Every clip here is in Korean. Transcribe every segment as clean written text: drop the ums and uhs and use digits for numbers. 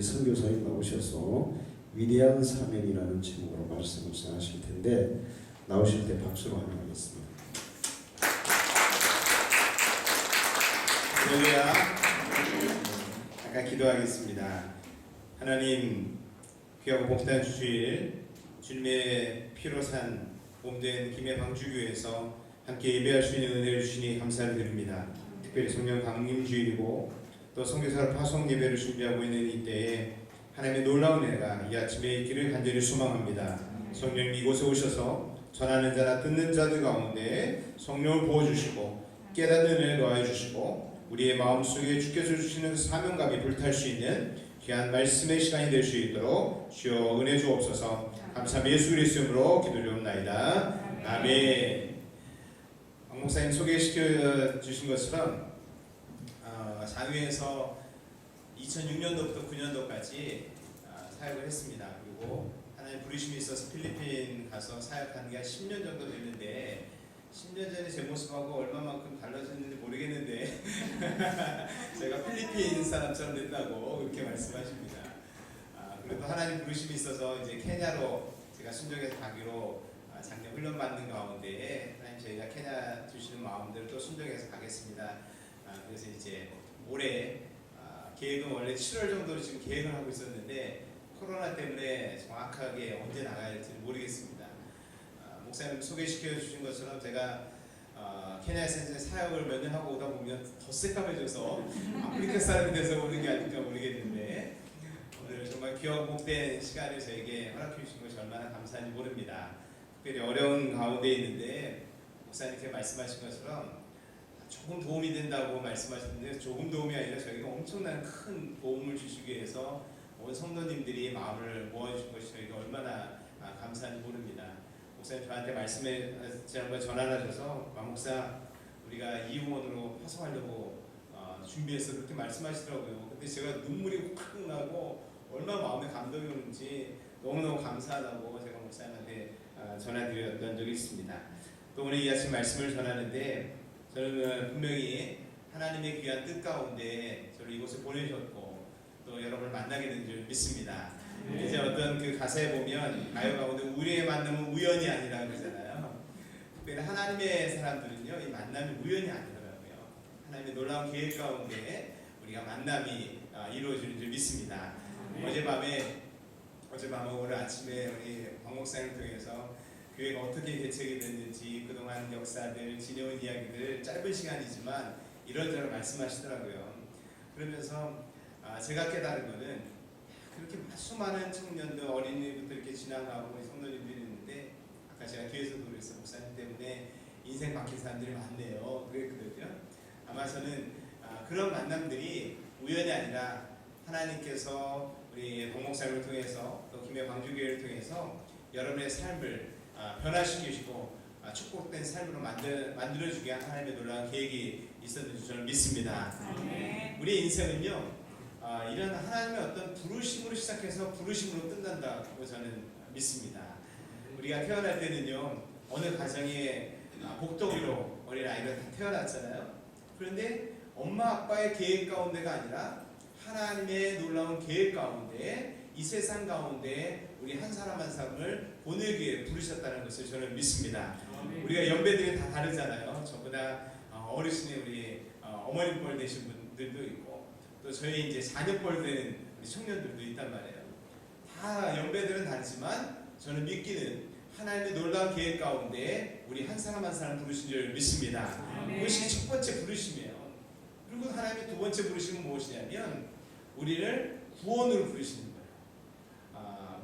선교사님 나오셔서 위대한 사명이라는 제목으로 말씀을 전하실 텐데 나오실 때 박수로 환영하겠습니다. 할렐루야. 잠깐 기도하겠습니다. 하나님, 귀하고 복된 주일 주님의 피로 산 몸된 김해 방주교회에서 함께 예배할 수 있는 은혜를 주시니 감사를 드립니다. 특별히 성령 강림주일이고 또 선교사 파송 예배를 준비하고 있는 이때에 하나님의 놀라운 은혜가 이 아침에 있기를 간절히 소망합니다. 성령님 이곳에 오셔서 전하는 자나 듣는 자들 가운데 성령을 부어주시고 깨닫는 은혜를 더해주시고 우리의 마음속에 주께서 주시는 사명감이 불탈 수 있는 귀한 말씀의 시간이 될 수 있도록 주여 은혜 주옵소서. 감사합니다. 예수 그리스도 이름으로 기도드리옵나이다. 아멘. 박 목사님 소개시켜 주신 것처럼 장위에서 2006년도부터 9년도까지 사역을 했습니다. 그리고 하나님 부르심이 있어서 필리핀 가서 사역한 게 한 10년 정도 됐는데 10년 전에 제 모습하고 얼마만큼 달라졌는지 모르겠는데 제가 필리핀 사람처럼 됐다고 그렇게 말씀하십니다. 그래도 하나님 부르심이 있어서 이제 케냐로 제가 순종해서 가기로 작년 훈련 받는 가운데 하나님 저희가 케냐 주시는 마음대로 또 순종해서 가겠습니다. 그래서 이제 올해 계획은 원래 7월 정도로 지금 계획을 하고 있었는데 코로나 때문에 정확하게 언제 나가야 할지는 모르겠습니다. 목사님 소개시켜 주신 것처럼 제가 케냐에서 사역을 몇 년 하고 오다 보면 더 새까매져서 아프리카 사람이 돼서 오는 게 아닐까 모르겠는데 오늘 정말 귀하고 복된 시간을 저에게 허락해 주신 것이 얼마나 감사한지 모릅니다. 특별히 어려운 가운데 있는데 목사님께 말씀하신 것처럼 조금 도움이 된다고 말씀하셨는데 조금 도움이 아니라 저희가 엄청난 큰 도움을 주시기 위해서 온 성도님들이 마음을 모아주신 것이 저희가 얼마나 감사한지 모릅니다. 목사님 저한테 말씀을 지난번에 전화하셔서 박 목사 우리가 이후원으로 파송하려고 준비해서 그렇게 말씀하시더라고요. 근데 제가 눈물이 욱하고 나고 얼마나 마음에 감동이 오는지 너무너무 감사하다고 제가 목사님한테 전화드렸던 적이 있습니다. 또 오늘 이 아침 말씀을 전하는데 저는 분명히 하나님의 귀한 뜻 가운데 저를 이곳에 보내셨고 또 여러분을 만나게 된 줄 믿습니다. 이제 어떤 그 가사에 보면 가요 가운데 우리의 만남은 우연이 아니라 그러잖아요. 특별히 하나님의 사람들은요 이 만남이 우연이 아니더라고요. 하나님의 놀라운 계획 가운데 우리가 만남이 이루어지는 줄 믿습니다. 어젯밤에 오늘 아침에 우리 박 목사님을 통해서 교회가 어떻게 개척이 됐는지 그동안 역사들, 지내온 이야기들 짧은 시간이지만 이런저런 말씀하시더라고요. 그러면서 제가 깨달은 거는 그렇게 수많은 청년들, 어린이부터 이렇게 지나가고 성도님들이 있는데 아까 제가 뒤에서도 그랬어요. 목사님 때문에 인생 바뀐 사람들이 많네요. 그랬거든요. 아마 저는 그런 만남들이 우연이 아니라 하나님께서 우리 박 목사님을 통해서 또 김해 광주교회를 통해서 여러분의 삶을 변화시키시고 축복된 삶으로 만들어주게 한 하나님의 놀라운 계획이 있었는 줄 저는 믿습니다. 우리 인생은요 이런 하나님의 어떤 부르심으로 시작해서 부르심으로 끝난다고 저는 믿습니다. 우리가 태어날 때는요 어느 가정에 복덩이로 어린아이가 다 태어났잖아요. 그런데 엄마 아빠의 계획 가운데가 아니라 하나님의 놀라운 계획 가운데 이 세상 가운데 우리 한 사람 한 사람을 보내기 위해 부르셨다는 것을 저는 믿습니다. 우리가 연배들이 다 다르잖아요. 저보다 어르신의 우리 어머님 뻘 되신 분들도 있고 또 저희 이제 자녀뻘 되는 우리 청년들도 있단 말이에요. 다 연배들은 다르지만 저는 믿기는 하나님의 놀라운 계획 가운데 우리 한 사람 한 사람 부르신 줄 믿습니다. 그것이 첫 번째 부르심이에요. 그리고 하나님의 두 번째 부르심은 무엇이냐면 우리를 구원으로 부르시는 거예요.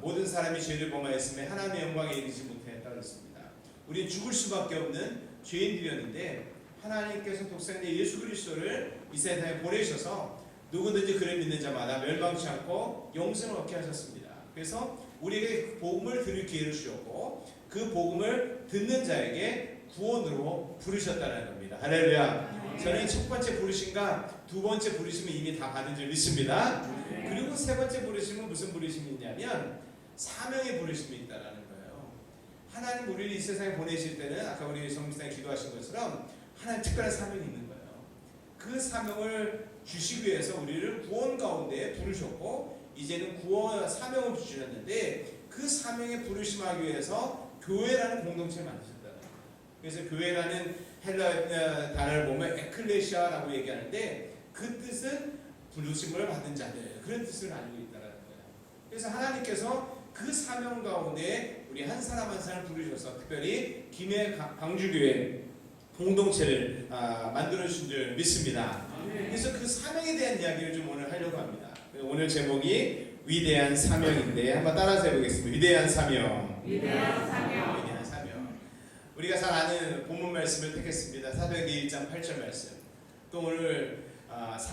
모든 사람이 죄를 범하였음에 하나님의 영광에 이르지 못하였다 그랬습니다. 우리는 죽을 수밖에 없는 죄인들이었는데 하나님께서 독생자 예수 그리스도를 이 세상에 보내셔서 누구든지 그를 믿는 자마다 멸망치 않고 영생을 얻게 하셨습니다. 그래서 우리에게 복음을 들을 기회를 주셨고 그 복음을 듣는 자에게 구원으로 부르셨다는 겁니다. 할렐루야. 저는 첫 번째 부르심과 두 번째 부르심을 이미 다 받은 줄 믿습니다. 그리고 세 번째 부르심은 무슨 부르심이 있냐면 사명의 부르심이 있다라는 거예요. 하나님 우리를 이 세상에 보내실 때는 아까 우리 성minist장이 기도하신 것처럼 하나님 특별한 사명이 있는 거예요. 그 사명을 주시기 위해서 우리를 구원 가운데 부르셨고 이제는 구원 사명을 주셨는데 그 사명에 부르심하기 위해서 교회라는 공동체를 만드셨다는 거예요. 그래서 교회라는 헬라 단어를 보면 에클레시아라고 얘기하는데 그 뜻은 부르심을 받은 자들, 그런 뜻을 알고 있다는 거예요. 그래서 하나님께서 그 사명 가운데 우리 한 사람 한 사람 부르셔서 특별히 김해 광주교회 공동체를 만들어 주신 줄 믿습니다. 그래서 그 사명에 대한 이야기를 좀 오늘 하려고 합니다. 오늘 제목이 위대한 사명인데 한번 따라서 해보겠습니다. 위대한 사명. 위대한 사명. 위대한 사명. 우리가 잘 아는 본문 말씀을 택했습니다. 사도행전 1장 8절 말씀. 또 오늘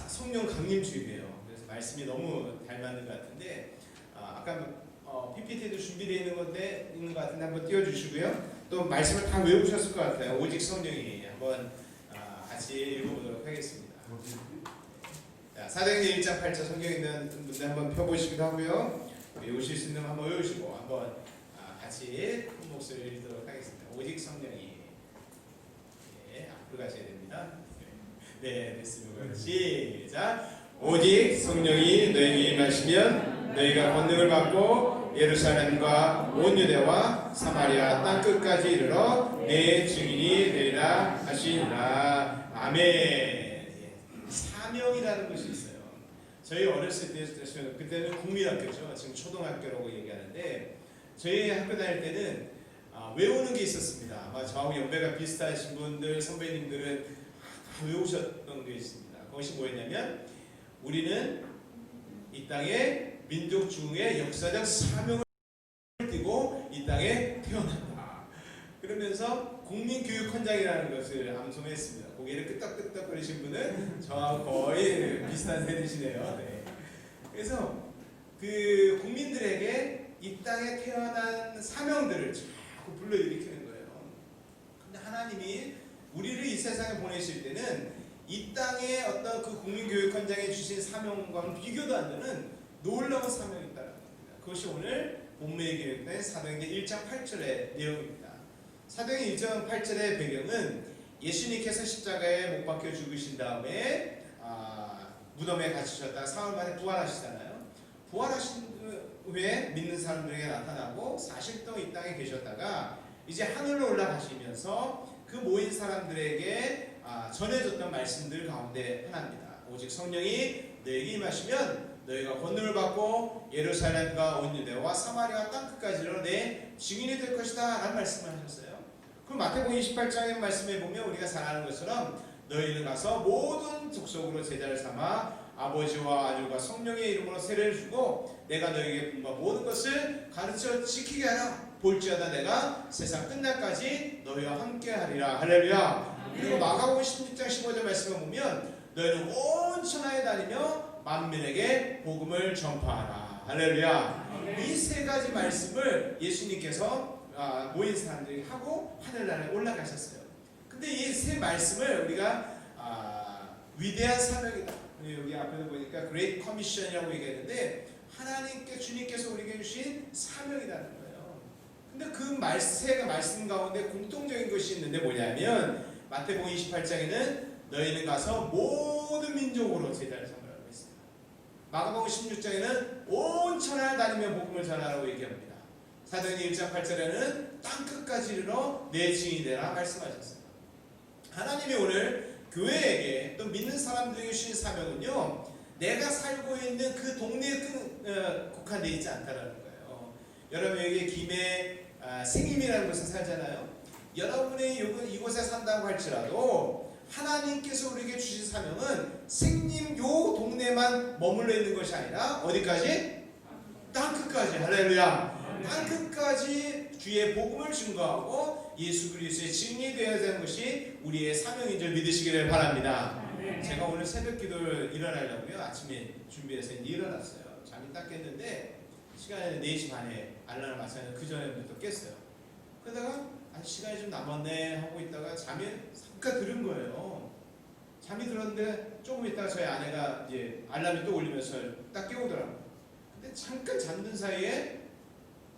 성령 강림 주일이에요. 그래서 말씀이 너무 닮았는 것 같은데 아까 PPT도 준비되어 있는 것 같은데 한번 띄워주시고요. 또 말씀을 다 외우셨을 것 같아요. 오직 성령이 한번 같이 읽어보도록 하겠습니다. 자, 사도행전 1장 8절 성경 있는 분들 한번 펴보시기도 하고요. 외우실 수 있는 분 한번 외우시고 한번 같이 큰 목소리를 읽도록 하겠습니다. 오직 성령이 앞으로 가셔야 됩니다. 네, 됐습니다. 시작. 오직 성령이 너희에게 임하시면 너희가 권능을 받고 예루살렘과 온 유대와 사마리아 땅 끝까지 이르러 내 증인이 되리라 하시니라. 아멘. 사명이라는 것이 있어요. 저희 어렸을 때 그때는 국민학교죠. 지금 초등학교라고 얘기하는데 저희 학교 다닐 때는 외우는 게 있었습니다. 아마 저하고 연배가 비슷하신 분들 선배님들은 다 외우셨던 게 있습니다. 그것이 뭐였냐면 우리는 이 땅에 민족 중에 역사적 사명을 띠고 이 땅에 태어난다. 그러면서 국민교육헌장이라는 것을 암송했습니다. 고개를 끄덕끄덕 거리신 분은 저와 거의 비슷한 세대시네요. 네. 그래서 그 국민들에게 이 땅에 태어난 사명들을 자꾸 불러일으키는 거예요. 근데 하나님이 우리를 이 세상에 보내실 때는 이 땅에 어떤 그 국민교육헌장에 주신 사명과는 비교도 안 되는 놀라운 사명이 있다는 겁니다. 그것이 오늘 본문에 기록된 사도행전 1장 8절의 내용입니다. 사도행전 1장 8절의 배경은 예수님께서 십자가에 못 박혀 죽으신 다음에 무덤에 갇히셨다가 사흘 만에 부활하시잖아요. 부활하신 후에 믿는 사람들에게 나타나고 40일 동안 이 땅에 계셨다가 이제 하늘로 올라가시면서 그 모인 사람들에게 전해졌던 말씀들 가운데 하나입니다. 오직 성령이 너에게 임하시면 너희가 권능을 받고 예루살렘과 온 유대와 사마리아 땅 끝까지로 내 증인이 될 것이다 라는 말씀을 하셨어요. 그 마태복음 28장의 말씀에 보면 우리가 잘 아는 것처럼 너희는 가서 모든 족속으로 제자를 삼아 아버지와 아들과 성령의 이름으로 세례를 주고 내가 너희에게 분부한 모든 것을 가르쳐 지키게 하라. 볼지어다 내가 세상 끝날까지 너희와 함께 하리라. 할렐루야. 그리고 마가복음 16장 15절 말씀을 보면 너희는 온 천하에 다니며 만민에게 복음을 전파하라. 할렐루야. 이 세 가지 말씀을 예수님께서 모인 사람들이 하고 하늘나라에 올라가셨어요. 근데 이 세 말씀을 우리가 위대한 사명이다. 여기 앞에도 보니까 Great Commission이라고 얘기했는데 하나님께 주님께서 우리에게 주신 사명이라는 거예요. 근데 그 말씀 가운데 공통적인 것이 있는데 뭐냐면 마태복음 28장에는 너희는 가서 모든 민족으로 제자를 삼으라고 했어요. 마가복음 16장에는 온 천하를 다니며 복음을 전하라고 얘기합니다. 사도행전 1장 8절에는 땅 끝까지 이르러 내 증인이 되라 말씀하셨어요. 하나님이 오늘 교회에게 또 믿는 사람들에게 주신 사명은요, 내가 살고 있는 그 동네에 국한되어 있지 않다는 거예요. 여러분 여기 김해 생임이라는 곳에 살잖아요. 여러분이 이곳에 산다고 할지라도 하나님께서 우리에게 주신 사명은 생님 요 동네만 머물러 있는 것이 아니라 어디까지? 땅끝까지. 할렐루야. 땅끝까지 주의 복음을 증거하고 예수 그리스도의 증인이 되어야 되는 것이 우리의 사명인 줄 믿으시기를 바랍니다. 제가 오늘 새벽 기도를 일어나려고요. 아침에 준비해서 일어났어요. 잠이 딱 깼는데 시간이 4시 반에 알람을 맞춰서 그 전에부터 깼어요. 그러다가 시간이 좀 남았네 하고 있다가 잠이 잠깐 들은 거예요. 잠이 들었는데 조금 있다가 저희 아내가 이제 알람이 또 울리면서 딱 깨우더라고요. 근데 잠깐 잠든 사이에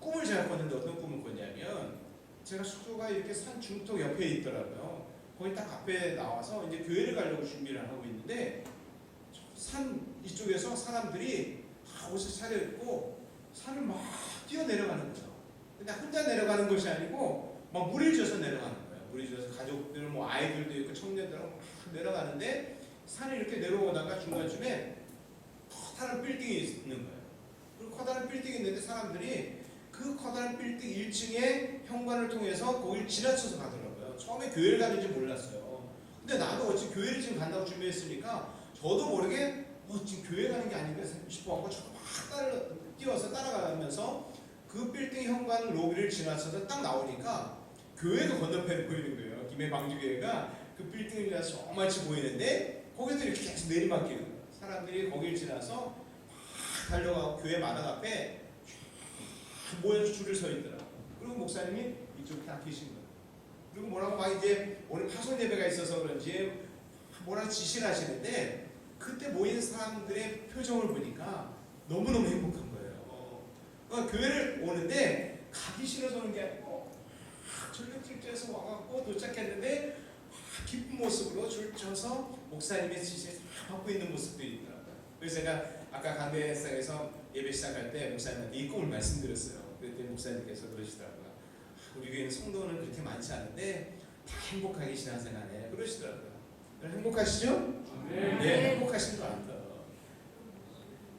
꿈을 제가 꿨는데 어떤 꿈을 꿨냐면 제가 숙소가 이렇게 산 중턱 옆에 있더라고요. 거기 딱 앞에 나와서 이제 교회를 가려고 준비를 하고 있는데 산 이쪽에서 사람들이 옷을 차려입고 산을 막 뛰어내려가는 거죠. 근데 혼자 내려가는 것이 아니고 막 물을 져서 내려가는 거예요. 물을 져서 가족들, 뭐 아이들도 있고 청년들하고 막 내려가는데 산을 이렇게 내려오다가 중간쯤에 커다란 빌딩이 있는 거예요. 그리고 커다란 빌딩이 있는데 사람들이 그 커다란 빌딩 1층에 현관을 통해서 거기를 지나쳐서 가더라고요. 처음에 교회를 가는지 몰랐어요. 근데 나도 어찌 교회를 지금 간다고 준비했으니까 저도 모르게 지금 교회 가는 게 아닌가 싶어갖고 저도 막 뛰어서 따라가면서 그 빌딩 현관 로비를 지나쳐서 딱 나오니까 교회가 건너편에 보이는 거예요. 김해 방주교회가 그 빌딩을 지나서 저만치 보이는데 거기서 이렇게 계속 내리막기는 거예요. 사람들이 거기를 지나서 막 달려가고 교회 마당 앞에 모여서 줄을 서 있더라고요. 그리고 목사님이 이쪽에 딱 계신 거예요. 그리고 뭐라고 막 이제 오늘 파송 예배가 있어서 그런지 뭐라고 지시를 하시는데 그때 모인 사람들의 표정을 보니까 너무너무 행복한 거예요. 그러니까 교회를 오는데 가기 싫어서 오는 게 아니고 전력질주에서 와갖고 도착했는데 기쁜 모습으로 줄 쳐서 목사님의 지시를 받고 있는 모습도 있더라고요. 그래서 제가 아까 강대상에서 예배 시작할 때 목사님한테 이 꿈을 말씀드렸어요. 그때 목사님께서 그러시더라고요. 우리 교회는 성도는 그렇게 많지 않은데 다 행복하게 신앙생활해 그러시더라고요. 행복하시죠? 네, 행복하신 거 같아요.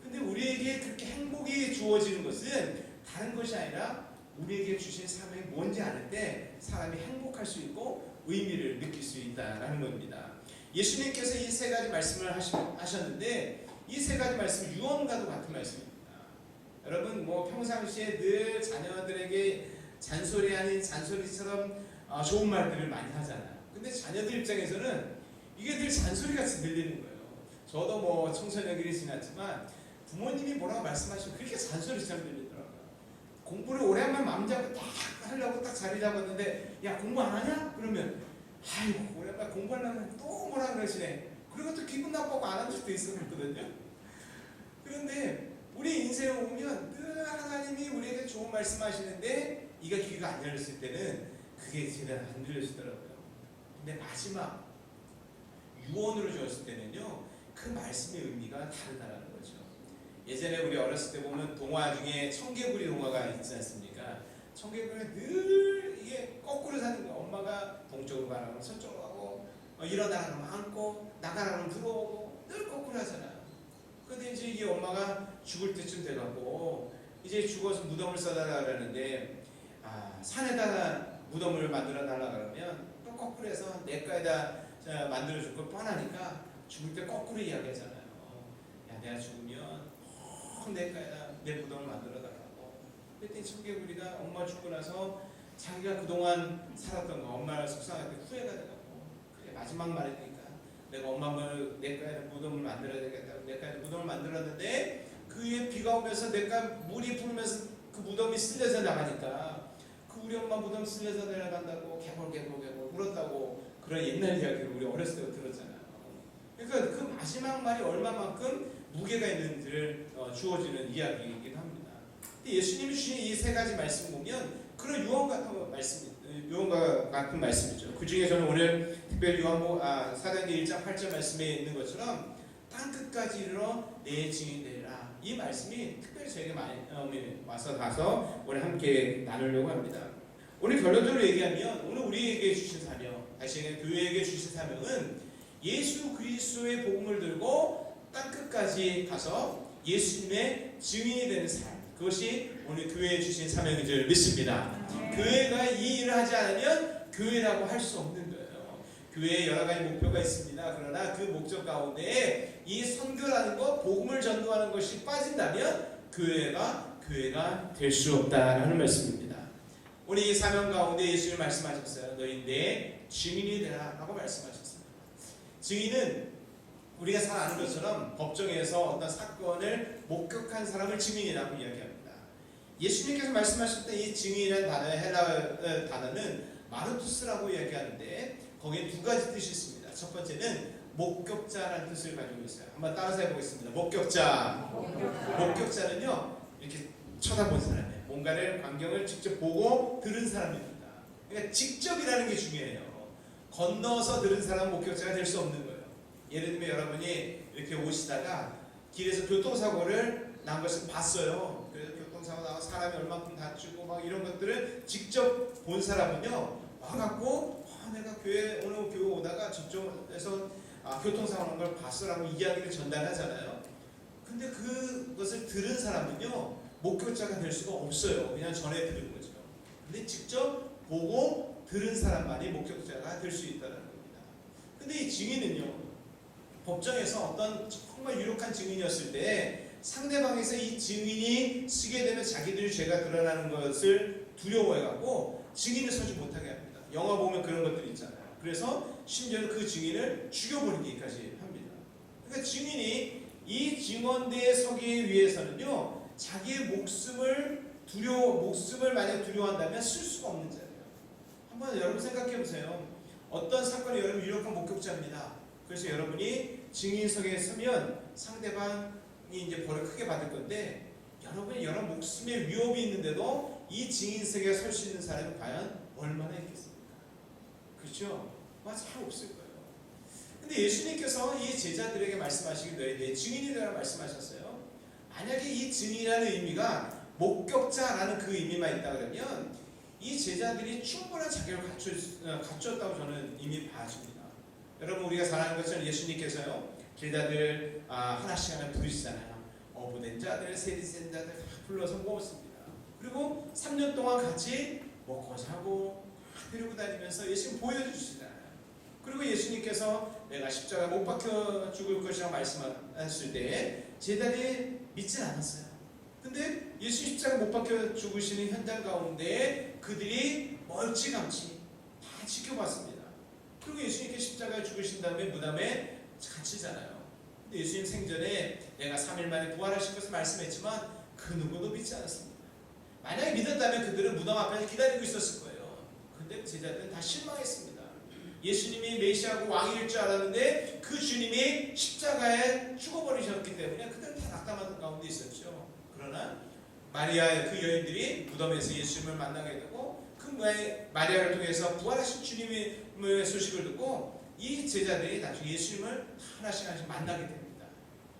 근데 우리에게 그렇게 행복이 주어지는 것은 다른 것이 아니라 우리에게 주신 사명이 뭔지 아는 때 사람이 행복할 수 있고 의미를 느낄 수 있다는 겁니다. 예수님께서 이 세 가지 말씀을 하셨는데 이 세 가지 말씀은 유언과도 같은 말씀입니다. 여러분 뭐 평상시에 늘 자녀들에게 잔소리 아닌 잔소리처럼 좋은 말들을 많이 하잖아요. 근데 자녀들 입장에서는 이게 늘 잔소리같이 들리는 거예요. 저도 뭐 청소년기를 지났지만 부모님이 뭐라고 말씀하시면 그렇게 잔소리처럼 들리더라고요. 공부를 오래 하면 마음 잡고 딱 하려고 딱 자리 잡았는데 야 공부 안 하냐? 그러면 아이고 오랜만에 공부하려면 또 뭐라 그러시네. 그리고 또 기분 나빠고 안 한 적도 있었거든요. 그런데 우리 인생을 보면 늘 하나님이 우리에게 좋은 말씀하시는데 이가 귀가 안 열렸을 때는 그게 제대로 안 들려지더라고요. 근데 마지막 유언으로 주었을 때는요 그 말씀의 의미가 다르다는 거죠. 예전에 우리 어렸을 때 보면 동화 중에 청개구리 동화가 있지 않습니까? 청개구리는 늘 이게 거꾸로 사는 거야. 엄마가 동쪽으로 가라면 서쪽으로 가고 일어나라 그러면 앉고 나가라 그러면 들어오고 늘 거꾸로 하잖아요. 근데 이제 이게 엄마가 죽을 때쯤 돼갖고 이제 죽어서 무덤을 써달라 그러는데 산에다가 무덤을 만들어 달라 그러면 또 거꾸로 해서 내과에다 만들어줄 거 뻔하니까 죽을 때 거꾸로 이야기하잖아요. 야 내가 죽으면 내과에다 내 무덤을 만들어 달라고. 그랬더니 청개구리가 엄마 죽고 나서 자기가 그동안 살았던 거 엄마를 속상할 때 후회가 돼갖고 그래 마지막 말이니까 내가 엄마를 내과에 무덤을 만들어야 되겠다. 내과에 무덤을 만들었는데 그 위에 비가 오면서 내과 물이 부르면서 그 무덤이 쓸려서 나가니까 그 우리 엄마 무덤 쓸려서 내려간다고 개골 울었다고 그런 옛날 이야기를 우리 어렸을 때부터 들었잖아요. 그러니까 그 마지막 말이 얼마만큼 무게가 있는지를 주어지는 이야기이긴 합니다. 근데 예수님이 주신 이 세 가지 말씀 보면 그런 유언과 같은 말씀이죠. 그 중에 저는 오늘 특별히 사도행전 1장 8절 말씀에 있는 것처럼 땅 끝까지 이르러 내 증인 되리라. 이 말씀이 특별히 저에게 많이 와서 가서 오늘 함께 나누려고 합니다. 오늘 결론적으로 얘기하면 오늘 우리에게 주신 사명, 다시 교회에게 주신 사명은 예수 그리스도의 복음을 들고 땅 끝까지 가서 예수님의 증인이 되는 삶. 그것이 오늘 교회에 주신 사명인 줄 믿습니다. 교회가 이 일을 하지 않으면 교회라고 할 수 없는 거예요. 교회에 여러 가지 목표가 있습니다. 그러나 그 목적 가운데 이 선교라는 것, 복음을 전도하는 것이 빠진다면 교회가 될 수 없다라는 말씀입니다. 오늘 이 사명 가운데 예수님 말씀하셨어요. 너희 내 증인이 되라 라고 말씀하셨습니다. 증인은 우리가 잘 아는 것처럼 법정에서 어떤 사건을 목격한 사람을 증인이라고 이야기합니다. 예수님께서 말씀하실 때 이 증인이라는 단어의 헬라어 단어는 마르투스라고 이야기하는데 거기에 두 가지 뜻이 있습니다. 첫 번째는 목격자라는 뜻을 가지고 있어요. 한번 따라서 해보겠습니다. 목격자는요 이렇게 쳐다본 사람이에요. 뭔가를 광경을 직접 보고 들은 사람입니다. 그러니까 직접이라는 게 중요해요. 건너서 들은 사람은 목격자가 될 수 없는 거예요. 예를 들면 여러분이 이렇게 오시다가 길에서 교통사고를 난 것을 봤어요. 그래서 교통사고 나고 사람이 얼마큼 다치고 막 이런 것들을 직접 본 사람은요 와갖고 내가 오늘 교회 오다가 저쪽에서 교통사고 난 걸 봤어라고 이야기를 전달하잖아요. 근데 그것을 들은 사람은요 목격자가 될 수가 없어요. 그냥 전해 들은 거죠. 근데 직접 보고 들은 사람만이 목격자가 될 수 있다는 겁니다. 근데 이 증인은요 법정에서 어떤 정말 유력한 증인이었을 때 상대방에서 이 증인이 쓰게 되면 자기들의 죄가 드러나는 것을 두려워해갖고 증인을 서지 못하게 합니다. 영화 보면 그런 것들이 있잖아요. 그래서 심지어는 그 증인을 죽여버리기까지 합니다. 그러니까 증인이 이 증언대에 서기 위해서는요 자기의 목숨을 만약 두려워한다면 쓸 수가 없는 자예요. 한번 여러분 생각해 보세요. 어떤 사건이 여러분 유력한 목격자입니다. 그래서 여러분이 증인석에 서면 상대방이 이제 벌을 크게 받을 건데 여러분이 여러 목숨의 위협이 있는데도 이 증인석에 설 수 있는 사람이 과연 얼마나 있겠습니까? 그렇죠? 잘 없을 거예요. 근데 예수님께서 이 제자들에게 말씀하시기 너희들의 증인이 되라 말씀하셨어요. 만약에 이 증인이라는 의미가 목격자라는 그 의미만 있다 그러면 이 제자들이 충분한 자격을 갖췄다고 저는 이미 봐집니다. 여러분 우리가 잘 아는 것처럼 예수님께서요 제자들 하나씩 하나 부르시잖아요. 어부된 자들, 세리된 자들 다 불러서 모았습니다. 그리고 3년 동안 같이 먹고 자고 데리고 다니면서 예수님 보여주시잖아요. 그리고 예수님께서 내가 십자가에 못 박혀 죽을 것이라고 말씀하셨을 때 제자들이 믿진 않았어요. 근데 예수 십자가에 못 박혀 죽으시는 현장 가운데 그들이 멀찌감치 다 지켜봤습니다. 그리고 예수님께 십자가에 죽으신 다음에 무덤에 갇히잖아요. 근데 예수님 생전에 내가 3일 만에 부활하신 것을 말씀했지만 그 누구도 믿지 않았습니다. 만약에 믿었다면 그들은 무덤 앞에서 기다리고 있었을 거예요. 근데 제자들은 다 실망했습니다. 예수님이 메시아고 왕일 줄 알았는데 그 주님이 십자가에 죽어버리셨기 때문에 그들은 다 낙담하는 가운데 있었죠. 그러나 마리아의 그 여인들이 무덤에서 예수님을 만나게 되고 그 마리아를 통해서 부활하신 주님의 소식을 듣고 이 제자들이 나중에 예수님을 하나씩 만나게 됩니다.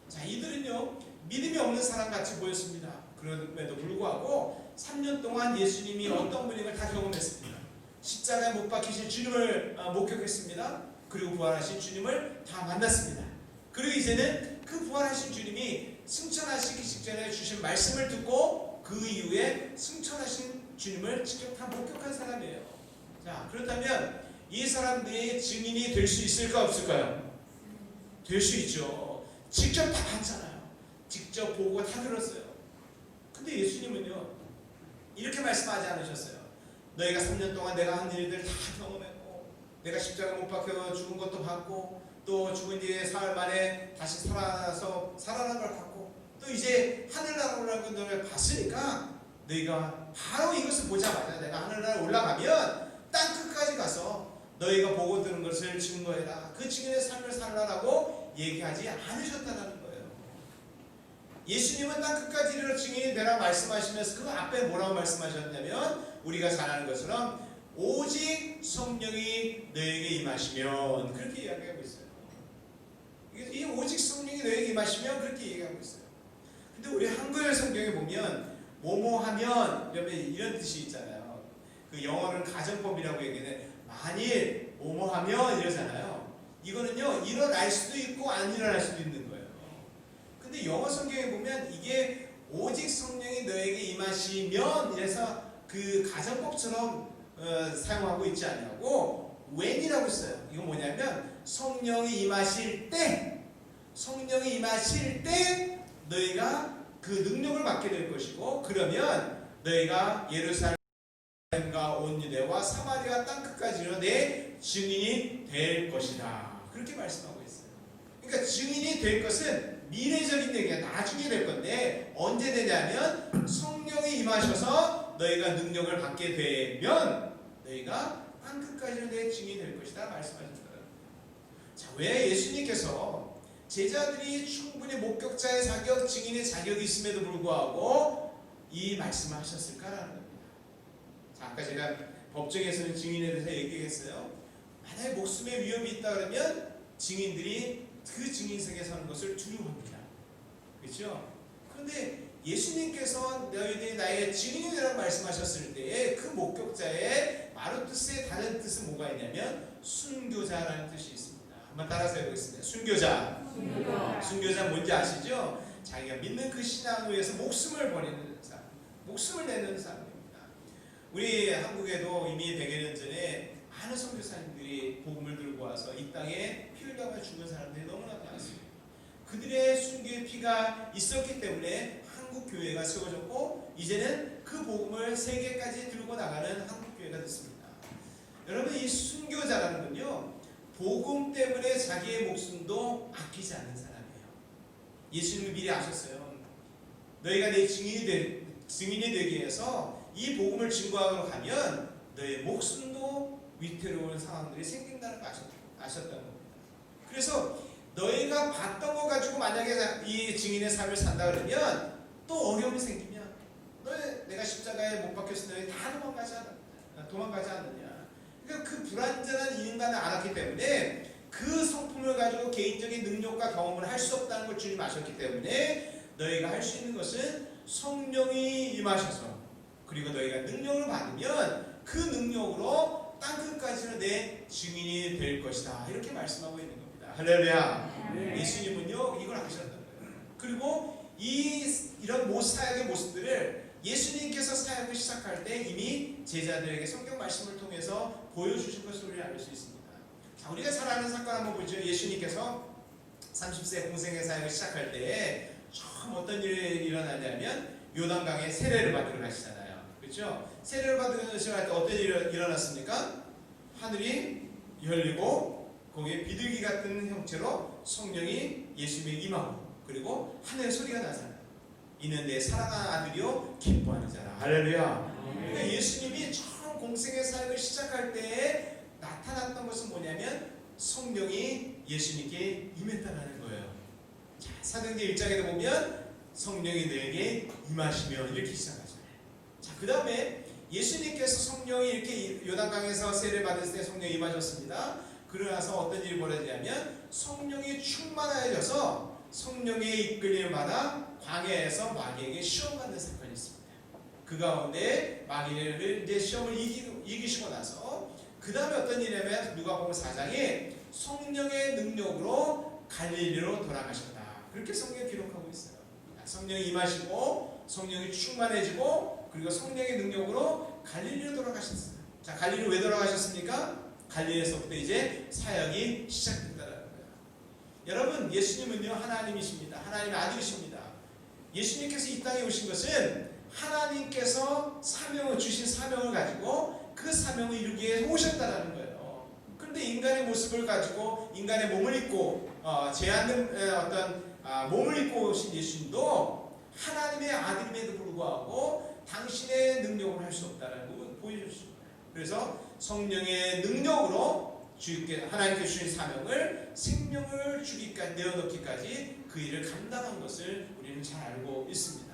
자, 이들은요 믿음이 없는 사람 같이 보였습니다. 그럼에도 불구하고 3년 동안 예수님이 어떤 분임을 다 경험했습니다. 십자가에 못 박히신 주님을 목격했습니다. 그리고 부활하신 주님을 다 만났습니다. 그리고 이제는 그 부활하신 주님이 승천하시기 직전에 주신 말씀을 듣고 그 이후에 승천하신 주님을 직접 다 목격한 사람이에요. 자, 그렇다면 이 사람들이 증인이 될 수 있을까 없을까요? 될 수 있죠. 직접 다 봤잖아요. 직접 보고 다 들었어요. 근데 예수님은요 이렇게 말씀하지 않으셨어요. 너희가 3년 동안 내가 한 일들 다 경험했고 내가 십자가 못 박혀 죽은 것도 봤고 또 죽은 뒤에 사흘 만에 다시 살아나서 살아난 걸 봤고 또 이제 하늘나라 올라간 걸 봤으니까 너희가 바로 이것을 보자마자 내가 하늘나라 올라가면 땅 끝까지 가서 너희가 보고 들은 것을 증거해라. 그 증인의 삶을 살라라고 얘기하지 않으셨다는 거예요. 예수님은 땅 끝까지 이르러 증인이 되라 말씀하시면서 그 앞에 뭐라고 말씀하셨냐면 우리가 잘 아는 것처럼 오직 성령이 너에게 임하시면 그렇게 이야기하고 있어요. 이 오직 성령이 너에게 임하시면 그렇게 얘기하고 있어요. 근데 우리 한글 성경에 보면 뭐뭐하면 이런 뜻이 있잖아요. 그 영어는 가정법이라고 얘기해. 만일 뭐뭐하면 이러잖아요. 이거는요 일어날 수도 있고 안 일어날 수도 있는 거예요. 근데 영어 성경에 보면 이게 오직 성령이 너에게 임하시면 이래서 그 가정법처럼 사용하고 있지 않냐고 when이라고 써요. 이건 뭐냐면 성령이 임하실 때 너희가 그 능력을 받게 될 것이고 그러면 너희가 예루살렘과 온 유대와 사마리아 땅 끝까지로 내 증인이 될 것이다. 그렇게 말씀하고 있어요. 그러니까 증인이 될 것은 미래적인 얘기가 나중에 될 건데 언제 되냐면 성령이 임하셔서 너희가 능력을 받게 되면 너희가 땅 끝까지로 내 증인이 될 것이다 말씀하셨어요. 자, 왜 예수님께서 제자들이 충분히 목격자의 자격, 증인의 자격이 있음에도 불구하고 이 말씀을 하셨을까라는 겁니다. 자, 아까 제가 법정에서는 증인에 대해서 얘기했어요. 만약에 목숨의 위협이 있다 그러면 증인들이 그 증인석에 서는 것을 두려워합니다. 그렇죠? 그런데 예수님께서 너희들이 나의 증인이라고 말씀하셨을 때에 그 목격자의 마루투스의 다른 뜻은 뭐가 있냐면 순교자라는 뜻이 있습니다. 한번 따라서 해보겠습니다. 순교자. 순교자 뭔지 아시죠? 자기가 믿는 그 신앙을 위해서 목숨을 버리는 사람, 목숨을 내는 사람입니다. 우리 한국에도 이미 100여 년 전에 많은 선교사님들이 복음을 들고 와서 이 땅에 피 흘려가 죽은 사람들이 너무나 많습니다. 그들의 순교의 피가 있었기 때문에 한국 교회가 세워졌고 이제는 그 복음을 세계까지 들고 나가는 한국 교회가 됐습니다. 여러분, 이 순교자라는 건요, 복음 때문에 자기의 목숨도 아끼지 않는 사람이에요. 예수님은 미리 아셨어요. 너희가 내 증인이 되기 위해서 이 복음을 증거하러 가면 너의 목숨도 위태로운 상황들이 생긴다는 걸 아셨다는 겁니다. 그래서 너희가 봤던 거 가지고 만약에 이 증인의 삶을 산다 그러면 또 어려움이 생기면 내가 십자가에 못 박혔을 때 다 도망가지 않느냐. 그러니까 그 불완전한 인간을 알았기 때문에 그 성품을 가지고 개인적인 능력과 경험을 할 수 없다는 걸 주님 아셨기 때문에 너희가 할 수 있는 것은 성령이 임하셔서 그리고 너희가 능력을 받으면 그 능력으로 땅끝까지는 내 증인이 될 것이다. 이렇게 말씀하고 있는 겁니다. 할렐루야. 예수님은요 이걸 아셨던 거예요. 그리고 이런 사역의 모습들을 예수님께서 사역을 시작할 때 이미 제자들에게 성경 말씀을 통해서 보여주신 것을 우리는 알 수 있습니다. 자, 우리가 잘 아는 사건 한번 보죠. 예수님께서 30세 공생의 사역을 시작할 때 처음 어떤 일이 일어나냐면 요단강에 세례를 받으러 가시잖아요. 그렇죠? 세례를 받으시러 갈 때 어떤 일이 일어났습니까? 하늘이 열리고 거기에 비둘기 같은 형체로 성령이 예수님에게 임하고 그리고 하늘의 소리가 나잖아요. 이는 내 사랑하는 아들이요 기뻐하는 자라. 할렐루야. 그러니까 예수님이 처음 공생의 사역을 시작할 때에 나타났던 것은 뭐냐면 성령이 예수님께 임했다는 거예요. 자, 사도행전 1장에도 보면 성령이 너에게 임하시며 이렇게 시작하죠. 자, 그 다음에 예수님께서 성령이 이렇게 요단강에서 세례를 받을 때 성령이 임하셨습니다. 그러나서 어떤 일이 벌어지냐면 성령이 충만하여져서 성령의 이끌림을 받아 광야에서 마귀에게 시험받는 사건이 있습니다. 그 가운데 마귀를 이제 시험을 이기시고 나서 그 다음에 어떤 일이냐면 누가복음 4장에 성령의 능력으로 갈릴리로 돌아가셨다. 그렇게 성경에 기록하고 있어요. 성령이 임하시고 성령이 충만해지고 그리고 성령의 능력으로 갈릴리로 돌아가셨어요. 자, 갈릴리로 왜 돌아가셨습니까? 갈릴리에서부터 이제 사역이 시작됐다는 거예요. 여러분, 예수님은요 하나님이십니다. 하나님의 아들이십니다. 예수님께서 이 땅에 오신 것은 하나님께서 주신 사명을 가지고 그 사명을 이루기 위해 오셨다는 거예요. 그런데 인간의 모습을 가지고 인간의 몸을 입고 제한된 어떤 몸을 입고 오신 예수님도 하나님의 아들임에도 불구하고 당신의 능력으로 할 수 없다는 걸 보여주셨습니다. 그래서 성령의 능력으로 하나님께 주신 사명을 생명을 주기까지 내어놓기까지 그 일을 감당한 것을 우리는 잘 알고 있습니다.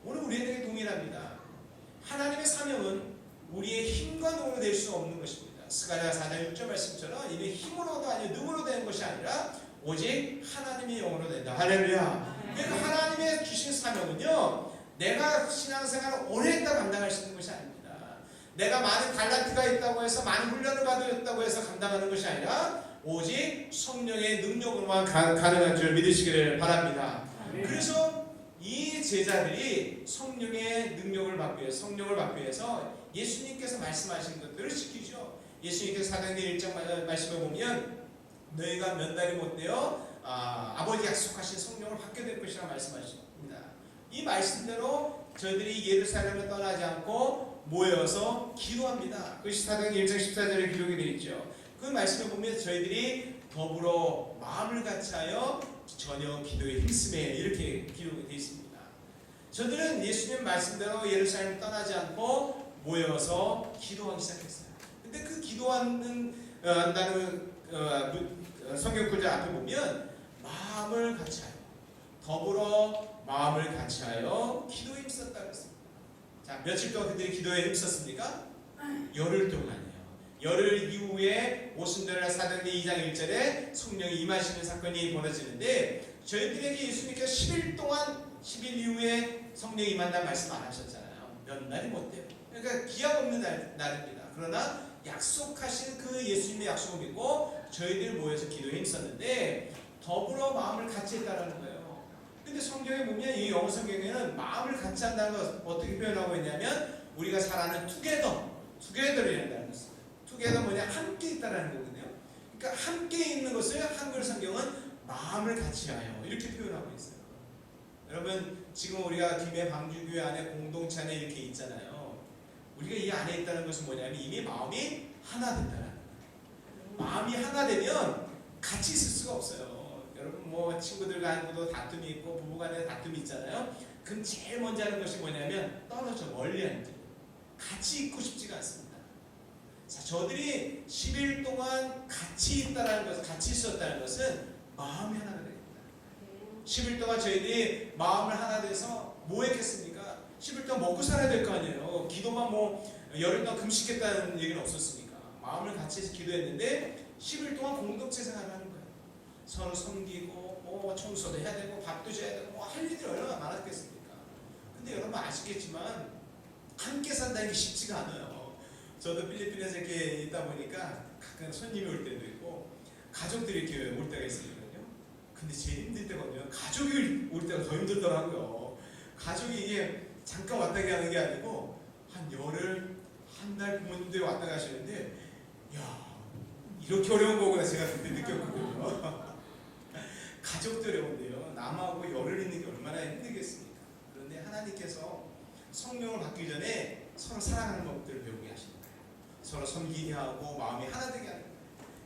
오늘 우리에게 동일합니다. 하나님의 사명은 우리의 힘과 능으로 될 수 없는 것입니다. 스가랴 4장 6절 말씀처럼 이미 힘으로도 아니고 능으로 되는 것이 아니라 오직 하나님의 영으로 된다. 할렐루야. 그러니까 하나님의 주신 사명은요 내가 신앙생활을 오래 했다 감당할 수 있는 것이 아닙니다. 내가 많은 달란트가 있다고 해서 많은 훈련을 받았다고 해서 감당하는 것이 아니라 오직 성령의 능력으로만 가능한 줄 믿으시기를 바랍니다. 그래서 이 제자들이 성령의 능력을 받기 위해서 성령을 받기 위해서 예수님께서 말씀하신 것들을 지키죠. 예수님께서 사도행전 1장 말씀을 보면 너희가 몇 달이 못 되어 아버지 약속하신 성령을 받게 될 것이라 말씀하십니다. 이 말씀대로 저희들이 예루살렘을 떠나지 않고 모여서 기도합니다. 그것이 사도행전 1장 14절에 기록이 되어 있죠. 그 말씀을 보면 저희들이 더불어 마음을 같이하여 전혀 기도에 힘쓰매 이렇게 기록이 되어 있습니다. 저들은 예수님 말씀대로 예루살렘을 떠나지 않고 모여서 기도하기 시작했어요. 근데 그 기도한다는 성경 구절 앞에 보면 마음을 같이하여 더불어 마음을 같이하여 기도에 힘썼다고 했습니다. 자, 며칠 동안 그들이 기도에 힘썼습니까? 열흘 동안이요. 열흘 이후에 오순절날 사도행전 2장 1절에 성령이 임하시는 사건이 벌어지는데 저희들에게 예수님께서 10일 이후에 성령이 임한다는 말씀 안 하셨잖아요. 몇 날이 못 돼요. 그러니까 기약 없는 날입니다. 그러나 약속하신 그 예수님의 약속을 믿고 저희들 모여서 기도에 힘썼는데 더불어 마음을 같이 했다는 거예요. 근데 성경에 보면 이 영어 성경에는 마음을 같이 한다는 걸 어떻게 표현하고 있냐면 우리가 잘 아는 투게더이란다는 것을. 투게더 뭐냐? 함께 있다라는 거거든요. 그러니까 함께 있는 것을 한글 성경은 마음을 같이 하여 이렇게 표현하고 있어요. 여러분 지금 우리가 김해 방주교회 안에 공동체 안에 이렇게 있잖아요. 우리가 이 안에 있다는 것은 뭐냐면 이미 마음이 하나 됐다는 거예요. 마음이 하나 되면 같이 있을 수가 없어요. 여러분 뭐 친구들 간에도 다툼이 있고 부부 간에 다툼이 있잖아요. 그럼 제일 먼저 하는 것이 뭐냐면 떨어져 멀리 앉는 거예요. 같이 있고 싶지가 않습니다. 자, 저들이 10일 동안 같이 있다라는 것은 같이 있었다는 것은 마음이 하나가 됩니다. 10일 동안 저희들이 마음을 하나 돼서 뭐 했겠습니까? 10일 동안 먹고 살아야 될 거 아니에요. 기도만 뭐 열흘 동안 금식했다는 얘기는 없었으니까 마음을 같이 해서 기도했는데 10일 동안 공동체 생활을 하는 거예요. 서로 섬기고 뭐 청소도 해야 되고 밥도 줘야 되고 뭐 할 일이 얼마나 많았겠습니까? 근데 여러분 아시겠지만 함께 산다는 게 쉽지가 않아요. 저도 필리핀에서 이렇게 있다 보니까 가끔 손님이 올 때도 있고 가족들이 이렇게 올 때가 있거든요. 근데 제일 힘들 때거든요. 가족이 올 때가 더 힘들더라고요. 가족이 이게 잠깐 왔다 가는 게 아니고 한 열흘, 한 달 부모님들이 왔다 가시는데 야 이렇게 어려운 거구나 제가 그때 느꼈거든요. 가족도 어려운데요. 남하고 열흘 있는 게 얼마나 힘들겠습니까? 그런데 하나님께서 성령을 받기 전에 서로 사랑하는 법들을 배우게 하시는 거예요. 서로 섬기게 하고 마음이 하나 되게 하는 거예요.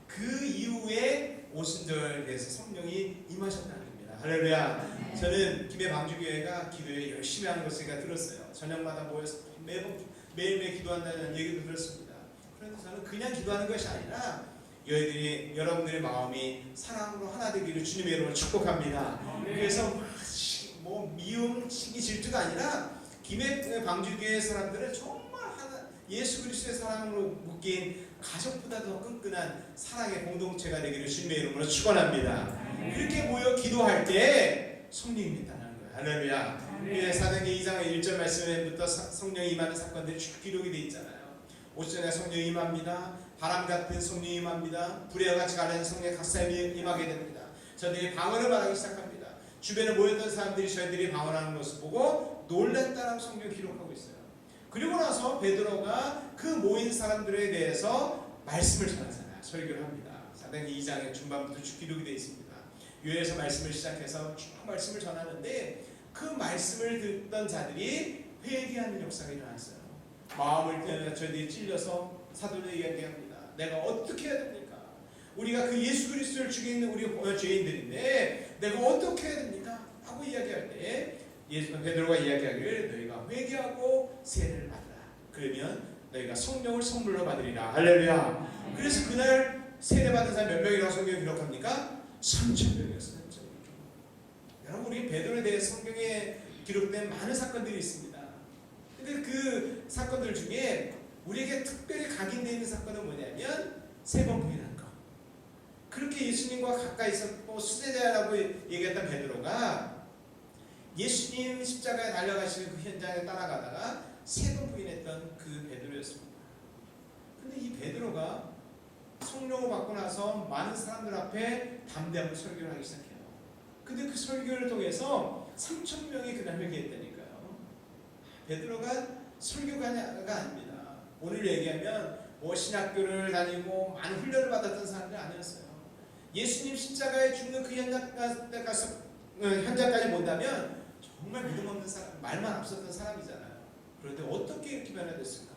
그 이후에 오순절에서 성령이 임하셨다는 겁니다. 할렐루야. 저는 김해 방주교회가 기도에 열심히 하는 것을 제가 들었어요. 저녁마다 모여서 매일매일 기도한다는 얘기도 들었습니다. 그런데 저는 그냥 기도하는 것이 아니라 여러분들의 마음이 사랑으로 하나 되기를 주님의 이름으로 축복합니다. 그래서 뭐 미움, 시기, 질투가 아니라 김해 방주교회 사람들은 정말 예수 그리스도의 사랑으로 묶인 가족보다 더 끈끈한 사랑의 공동체가 되기를 주님의 이름으로 축원합니다. 그렇게 모여 기도할 때 성령이 있다는 거예요. 할렐루야. 사도행전 2장 1절 말씀에부터 성령이 임하는 사건들이 쭉 기록이 되어 있잖아요. 오전에 성령이 임합니다. 바람 같은 성령이 임합니다. 불의 같이 가는 성령의 각사에 임하게 됩니다. 저들이 방언을 말하기 시작합니다. 주변에 모였던 사람들이 저희들이 방언하는 것을 보고 놀랐다라고 성경이 기록하고 있어요. 그리고 나서 베드로가 그 모인 사람들에 대해서 말씀을 전하잖아요. 설교를 합니다. 사도행전 2장의 중반부터 쭉 기록이 되어 있습니다. 요에서 말씀을 시작해서 쭉 말씀을 전하는데 그 말씀을 듣던 자들이 회개하는 역사가 일어났어요. 마음을 저희들이 찔려서 사도를 이야기합니다. 내가 어떻게 해야 됩니까? 우리가 그 예수 그리스도를 죽이는 우리 죄인들인데 내가 어떻게 해야 됩니까? 하고 이야기할 때 베드로가 이야기하기를 너희가 회개하고 세례를 받으라. 그러면 너희가 성령을 선물로 받으리라. 할렐루야. 그래서 그날 세례 받은 사람 몇 명이라고 성경이 기록합니까? 3,000명이었어요. 여러분 우리 베드로에 대해 성경에 기록된 많은 사건들이 있습니다. 근데 그 사건들 중에 우리에게 특별히 각인되어 있는 사건은 뭐냐면 3번 부인한 거. 그렇게 예수님과 가까이 있었고 수제자라고 얘기했던 베드로가 예수님 십자가에 달려가시는 그 현장에 따라가다가 3번 부인했던 그 베드로였습니다. 근데 이 베드로가 성령을 받고 나서 많은 사람들 앞에 담대하게 설교를 하기 시작해요. 근데 그 설교를 통해서 3,000명이 그날 회개했다니까요. 베드로가 설교가가 아닙니다. 오늘 얘기하면 뭐 신학교를 다니고 많은 훈련을 받았던 사람들이 아니었어요. 예수님 십자가에 죽는 그 현장까지 본다면 정말 믿음 없는 사람, 말만 앞섰던 사람이잖아요. 그런데 어떻게 이렇게 변화됐을까?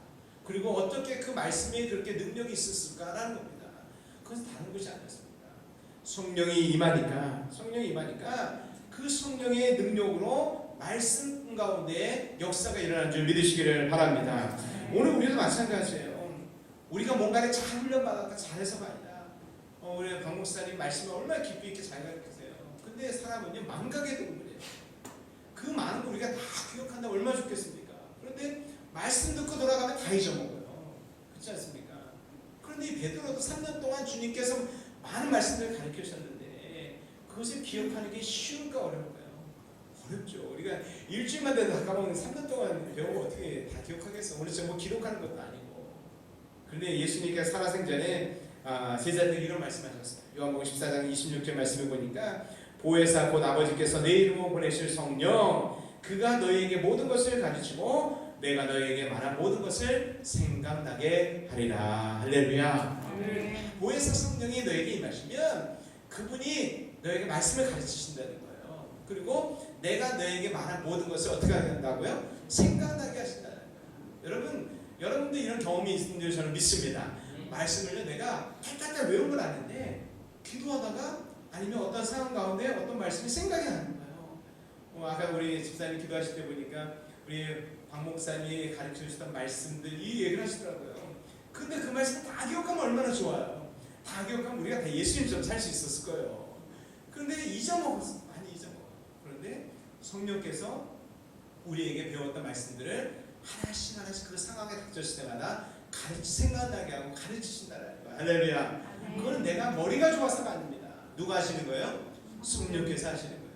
그리고 어떻게 그 말씀에 그렇게 능력이 있었을까라는 겁니다. 그것은 다른 것이 아니었습니다. 성령이 임하니까 그 성령의 능력으로 말씀 가운데 역사가 일어나는 줄 믿으시기를 바랍니다. 오늘 우리도 마찬가지예요. 우리가 뭔가를 잘 훈련받았다 잘해서가 아니라 우리 박 목사님 말씀을 얼마나 깊이 있게 잘 가르치세요. 근데 사람은요 망각의 동물이에요. 그 많은 거 우리가 다 기억한다 얼마나 좋겠습니까? 그런데 말씀 듣고 돌아가면 다 잊어먹어요. 그렇지 않습니까? 그런데 이 베드로도 3년 동안 주님께서 많은 말씀들을 가르치셨는데 그것을 기억하는 게 쉬울까 어려울까요? 어렵죠. 우리가 일주일만 돼도 다 까먹는 3년 동안 배우고 어떻게 다 기억하겠어. 오늘 뭐 기록하는 것도 아니고. 그런데 예수님께서 살아생전에 제자들에게 이런 말씀하셨어요. 요한복음 14장 26절 말씀을 보니까 보혜사 곧 아버지께서 내 이름으로 보내실 성령 그가 너희에게 모든 것을 가르치고 내가 너희에게 말한 모든 것을 생각나게 하리라. 할렐루야. 보혜사 성령이 너에게 임하시면 그분이 너에게 말씀을 가르치신다는 거예요. 그리고 내가 너에게 말한 모든 것을 어떻게 한다고요? 생각나게 하신다는 거예요. 여러분도 이런 경험이 있는 줄 저는 믿습니다. 말씀을요 내가 탈탈탈 외운 건 아닌데 기도하다가 아니면 어떤 상황 가운데 어떤 말씀이 생각이 나는 거예요. 아까 우리 집사님 기도하실 때 보니까 우리 박 목사님이 가르쳐 주셨던 말씀들 이 얘기를 하시더라고요. 근데 그 말씀 다 기억하면 얼마나 좋아요. 다 기억하면 우리가 다 예수님처럼 살 수 있었을 거예요. 그런데 잊어먹었어. 많이 잊어먹어. 그런데 성령께서 우리에게 배웠던 말씀들을 하나씩 하나씩 그 상황에 닥쳤을 때마다 생각나게 하고 가르치신다는 거예요. 할렐루야. 그건 내가 머리가 좋아서가 아닙니다. 누가 하시는 거예요? 성령께서 하시는 거예요.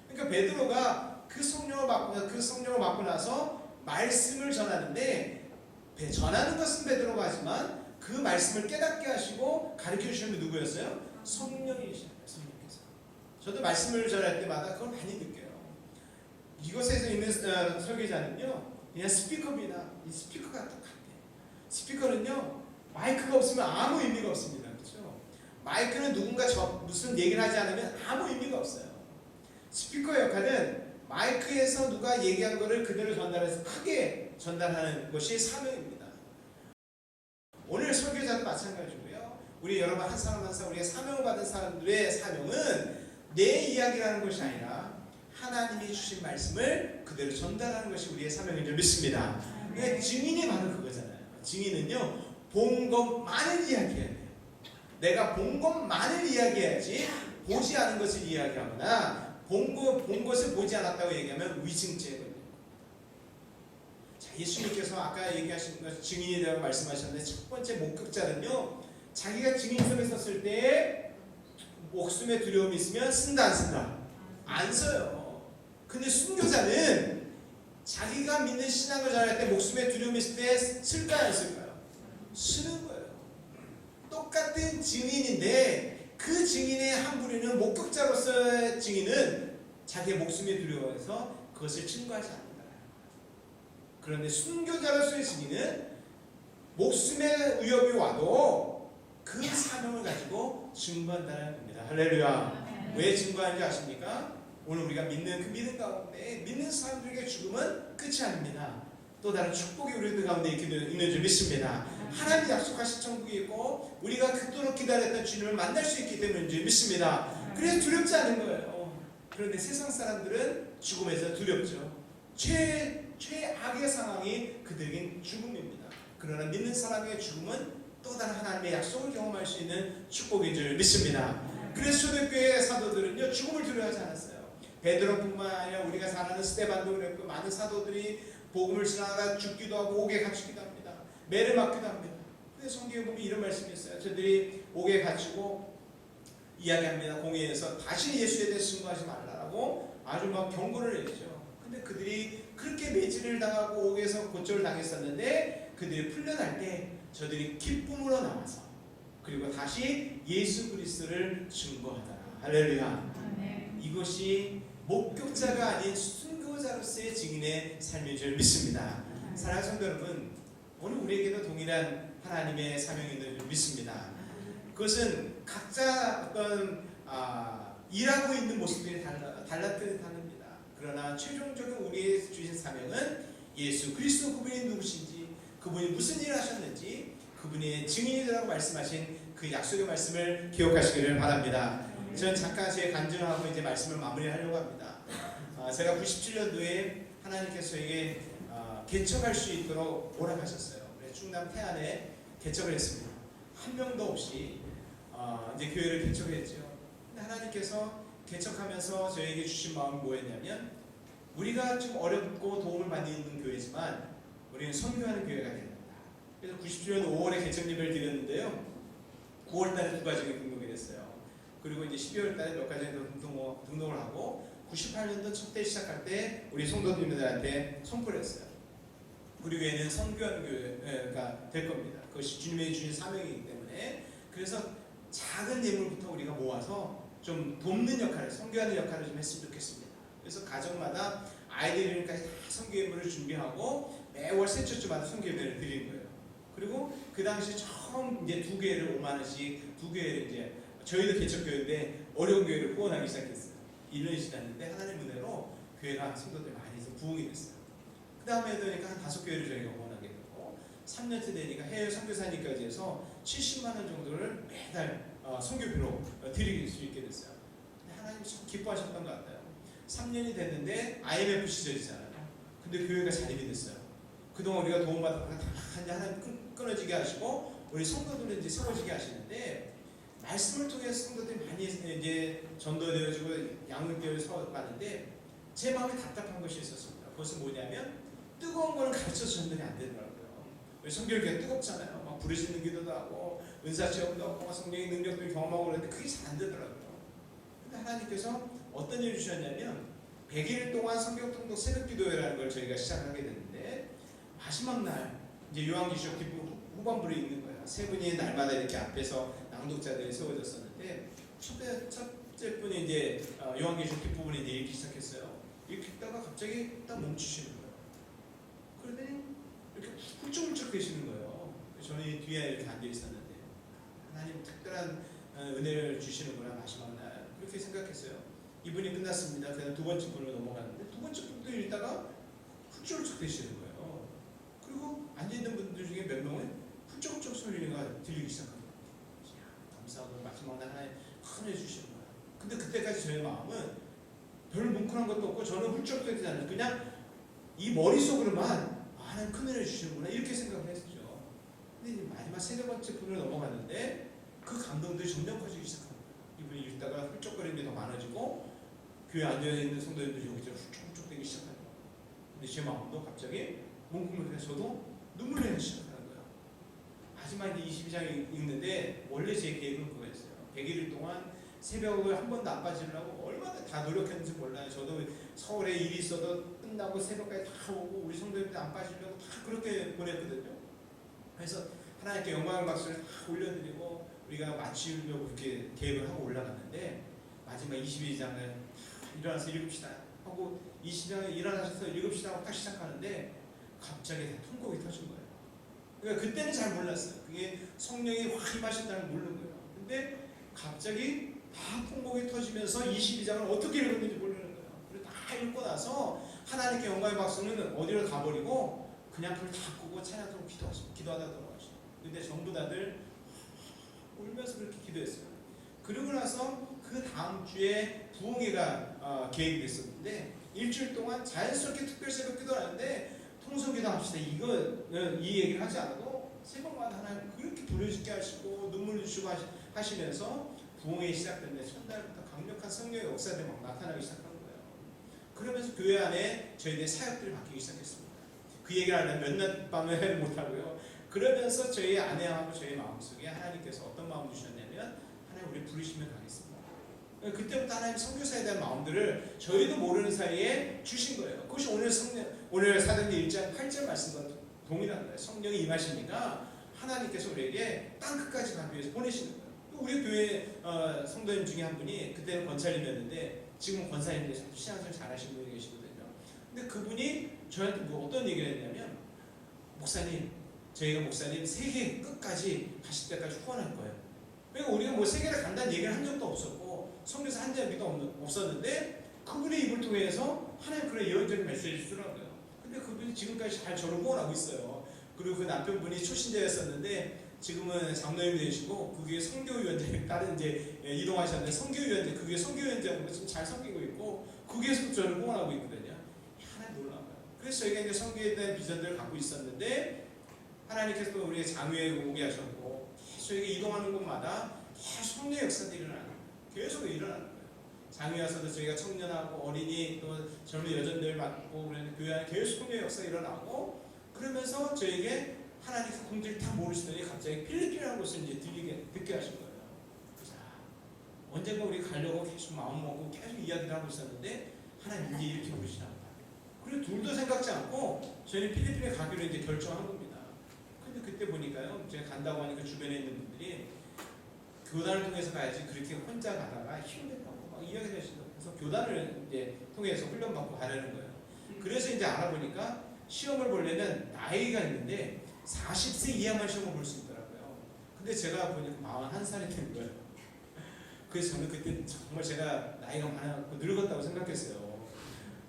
그러니까 베드로가 그 성령을 받고 나서 말씀을 전하는데 전하는 것은 베드로가 하지만 그 말씀을 깨닫게 하시고 가르쳐 주시는 분 누구였어요? 성령이시잖아요. 성령께서. 저도 말씀을 전할 때마다 그걸 많이 느껴요. 이곳에서 있는 설교자는요 그냥 스피커입니다. 이 스피커가 똑같아요. 스피커는요 마이크가 없으면 아무 의미가 없습니다. 그렇죠? 마이크는 누군가 무슨 얘기를 하지 않으면 아무 의미가 없어요. 스피커의 역할은 마이크에서 누가 얘기한 거를 그대로 전달해서 크게 전달하는 것이 사명입니다. 오늘 설교자도 마찬가지고요. 우리 여러분 한 사람 한 사람 우리가 사명을 받은 사람들의 사명은 내 이야기라는 것이 아니라 하나님이 주신 말씀을 그대로 전달하는 것이 우리의 사명인 줄 믿습니다. 그러니까 증인이 바로 그거잖아요. 증인은요 본 것만을 이야기해야 돼요. 내가 본 것만을 이야기해야지 보지 않은 것을 이야기하거나 본 것을 보지 않았다고 얘기하면 위증죄거든요. 자, 예수님께서 아까 얘기하신 것 증인에 대한 말씀하셨는데 첫 번째 목격자는요 자기가 증인섬에 섰을 때 목숨에 두려움이 있으면 쓴다 안 쓴다? 안 써요. 근데 순교자는 자기가 믿는 신앙을 전할 때 목숨에 두려움이 있을 때 쓸까요 안 쓸까요? 쓰는 거예요. 똑같은 증인인데 그 증인의 한 부류는 목격자로서의 증인은 자기의 목숨에 두려워해서 그것을 증거하지 않는다. 그런데 순교자로서의 증인은 목숨의 위협이 와도 그 사명을 가지고 증거한다는 겁니다. 할렐루야. 왜 증거하는지 아십니까? 오늘 우리가 믿는 그 믿음 가운데 믿는 사람들에게 죽음은 끝이 아닙니다. 또 다른 축복이 우리들 가운데 있는 줄 믿습니다. 하나님이 약속하신 천국이 있고 우리가 그토록 기다렸던 주님을 만날 수 있기 때문인 줄 믿습니다. 그래서 두렵지 않은 거예요. 그런데 세상 사람들은 죽음에서 두렵죠. 최악의 상황이 그들에겐 죽음입니다. 그러나 믿는 사람의 죽음은 또 다른 하나님의 약속을 경험할 수 있는 축복인 줄 믿습니다. 그래서 초대교회 사도들은요 죽음을 두려워하지 않았어요. 베드로뿐만 아니라 우리가 잘 아는 스데반도 그랬고 많은 사도들이 복음을 지나가 죽기도 하고 옥에 갇히기도 합니다. 매를 맞기도 합니다. 그래서 성경에 보면 이런 말씀이 있어요. 저들이 옥에 갇히고 이야기합니다. 공회에서 다시 예수에 대해 증거하지 말라라고 아주 막 경고를 내죠. 근데 그들이 그렇게 매질을 당하고 옥에서 고초를 당했었는데 그들이 풀려날 때 저들이 기쁨으로 나와서 그리고 다시 예수 그리스도를 증거하더라. 할렐루야. 이것이 목격자가 아닌 순교자로서의 증인의 삶인 줄 믿습니다. 사랑하는 성도 여러분, 오늘 우리에게도 동일한 하나님의 사명이 있는 줄 믿습니다. 그것은 각자 어떤 일하고 있는 모습들이 다릅니다. 그러나 최종적인 우리의 주신 사명은 예수 그리스도 그분이 누구신지 그분이 무슨 일을 하셨는지 그분의 증인이라고 말씀하신 그 약속의 말씀을 기억하시기를 바랍니다. 저는 잠깐 제 간증을 하고 이제 말씀을 마무리하려고 합니다. 제가 97년도에 하나님께서 저에게 개척할 수 있도록 오락하셨어요. 충남 태안에 개척을 했습니다. 한 명도 없이 이제 교회를 개척했죠. 근데 하나님께서 개척하면서 저에게 주신 마음이 뭐였냐면 우리가 좀 어렵고 도움을 받는 교회지만 우리는 선교하는 교회가 되야 된다. 그래서 97년 5월에 개척 예배를 드렸는데요. 9월달에 2가족이 등록이 됐어요. 그리고 이제 12월달에 몇 가지 등록을 하고 98년도 첫 때 시작할 때 우리 성도님들한테 선포를 했어요. 우리 교회는 선교한 교회가 될 겁니다. 그것이 주님의 주신 사명이기 때문에. 그래서 작은 예물부터 우리가 모아서 좀 돕는 역할을, 선교하는 역할을 좀 했으면 좋겠습니다. 그래서 가정마다 아이들 이름까지 다 선교 예물을 준비하고 매월 셋째 주마다 선교 예물을 드리는 거예요. 그리고 그 당시 처음 이제 두 교회를 5만 원씩, 두 교회를 이제 저희도 개척교회인데 어려운 교회를 후원하기 시작했어요. 1년이 지났는데 하나님 은혜로 교회가 성도들 많이 해서 부흥이 됐어요. 그 다음에 되니까 한 5교회를 저희가 후원하게 되고 3년째 되니까 해외 선교사님까지 해서 70만 원 정도를 매달 선교비로 드릴 수 있게 됐어요. 근데 하나님이 참 기뻐하셨던 것 같아요. 3년이 됐는데 IMF 시절이잖아요. 근데 교회가 자립이 됐어요. 그동안 우리가 도움받다가 다 하나님 끊어지게 하시고 우리 성도들은 이제 세워지게 하시는데 말씀을 통해서 성도들이 많이 이제 전도되어지고 양육되어서 가는데 제 마음에 답답한 것이 있었습니다. 그것은 뭐냐면 뜨거운 거는 가르쳐서 전달이 안 되더라고요. 우리 성결교회 뜨겁잖아요. 막 부르시는 기도도 하고 은사 체험도 하고 성령의 능력을 경험하고 그러는데 그게 잘 안 되더라고요. 근데 하나님께서 어떤 일을 주셨냐면 100일 동안 성경통독 새벽기도회라는 걸 저희가 시작하게 됐는데 마지막 날 이제 요한계시록 뒷부 후반부를 읽는 거예요. 세 분이 날마다 이렇게 앞에서 낭독자들이 세워졌었는데 첫째 분이 이제 요한계시록 뒷부분에 이제 읽기 시작했어요. 읽다가 갑자기 딱 멈추시는 거예요. 그러더니 이렇게 훌쩍훌쩍 되시는 거예요. 저는 뒤에 이렇게 앉아 있었는데 하나님 특별한 은혜를 주시는구나 마지막 날 그렇게 생각했어요. 이분이 끝났습니다. 그다음 두 번째 분으로 넘어갔는데 두 번째 분도 읽다가 훌쩍훌쩍 되시는 거예요. 그리고 앉아 있는 분들 중에 몇 명은 훌쩍훌쩍 소리가 들리기 시작합니다. 감사하고 마지막 날 하나님 큰 은혜 주시는 거예요. 근데 그때까지 저의 마음은 별 뭉클한 것도 없고 저는 훌쩍 되지 않아요. 그냥 이 머릿속으로만 하나님 큰 은혜 주시는구나 이렇게 생각을 했죠. 근데 마지막 세 번째 분을 넘어갔는데 그 감동들이 점점 커지기 시작합니다. 이분이 읽다가 훌쩍거리는 게 더 많아지고 교회 앉아있는 성도님들이 여기서 훌쩍훌쩍 되기 시작합니다. 근데 제 마음도 갑자기 뭉클해서 저도 눈물이 나기 시작하는 거예요. 마지막 이제 22장 읽는데 원래 제 계획은 그거였어요. 100일 동안 새벽을 한 번도 안 빠지려고 얼마나 다 노력했는지 몰라요. 저도 서울에 일이 있어도 끝나고 새벽까지 다 오고 우리 성도님들 안 빠지려고 다 그렇게 보냈거든요. 그래서 하나님께 영광의 박수를 다 올려드리고 우리가 마치려고 그렇게 계획을 하고 올라갔는데 마지막 22장을 일어나서 읽읍시다 하고 22장에 일어나셔서 읽읍시다 하고 딱 시작하는데 갑자기 통곡이 터진 거예요. 그러니까 그때는 잘 몰랐어요. 그게 성령이 확 임하신다는 걸 모르는 거예요. 근데 갑자기 다 통곡이 터지면서 22장을 어떻게 읽었는지 모르는 거예요. 그리고 다 읽고 나서 하나님께 영광의 박수는 어디로 가버리고 그냥 불 다 끄고 찬양하고 기도하다 돌아가시죠. 근데 전부 다들 울면서 그렇게 기도했어요. 그러고 나서 그 다음 주에 부흥회가 계획이 됐었는데 일주일 동안 자연스럽게 특별 새벽 기도를 하는데 통성기도 합시다. 이거는 이 얘기를 하지 않아도 새벽마다 하나님 그렇게 부르짖게 하시고 눈물 주시고 하시면서 부흥회 시작됐는데 첫날부터 강력한 성령의 역사들이 막 나타나기 시작한 거예요. 그러면서 교회 안에 저희들의 사역들이 바뀌기 시작했습니다. 그 얘기를 하려면 몇날 밤을 해를 못하고요. 그러면서 저희 아내하고 저희 마음속에 하나님께서 어떤 마음을 주셨냐면 하나님 우리 부르시면 가겠습니다. 그때부터 하나님 선교사에 대한 마음들을 저희도 모르는 사이에 주신 거예요. 그것이 오늘 사도행전 1장 8절 말씀과 동일한 거예요. 성령이 임하시니까 하나님께서 우리에게 땅 끝까지 가기 위해서 보내시는 거예요. 우리 교회 성도님 중에 한 분이 그때는 권사님이었는데 지금은 권사님인데 신앙생활 잘하시는 분이 계시거든요. 근데 그분이 저한테 뭐 어떤 얘기를 했냐면 목사님 저희가 목사님 세계 끝까지 가실 때까지 후원할 거예요. 그러니까 우리가 뭐 세계를 간다는 얘기를 한 적도 없었고 성경에서 한 적도 없었는데 그분의 입을 통해서 하나님 그런 예언적인 메시지를 주더라고요. 근데 그분이 지금까지 잘 저를 후원하고 있어요. 그리고 그 남편분이 초신자였었는데 지금은 장로님이 되시고 그게 선교위원장 다른 이제 이동하셨는데 선교위원장 그게 선교위원장으로 지금 잘 섬기고 있고 그게서 저를 후원하고 있거든요. 하나님 놀라워요. 그래서 저희가 이제 선교에 대한 비전들을 갖고 있었는데 하나님께서 또 우리의 장외에 오게 하셨고 계속 이동하는 곳마다 계속 성령의 역사들이 일어나는 거예요. 계속 일어나는 거예요. 장외 와서도 저희가 청년하고 어린이 또 젊은 여전들 맡고 그러는 교회 안에 계속 성령의 역사가 일어나고 그러면서 저에게 하나님께서 공지를 다 모르시더니 갑자기 필리핀이라는 곳을 이제 듣게 하신 거예요. 자, 언젠가 우리 가려고 계속 마음 먹고 계속 이야기를 하고 있었는데 하나님 이제 이렇게 보시나 보다. 그리고 둘도 생각지 않고 저희는 필리핀에 가기로 이제 결정한 겁니다. 근데 그때 보니까요, 제가 간다고 하니까 주변에 있는 분들이 교단을 통해서 가야지 그렇게 혼자 가다가 힘들다고 막 이야기를 하시더라고요. 그래서 교단을 이제 통해서 훈련받고 가려는 거예요. 그래서 이제 알아보니까 시험을 보려면 나이가 있는데 40세 이하만 시험을 볼 수 있더라고요. 근데 제가 보니까 41살이 된 거예요. 그래서 저는 그때 정말 제가 나이가 많아갖고 늙었다고 생각했어요.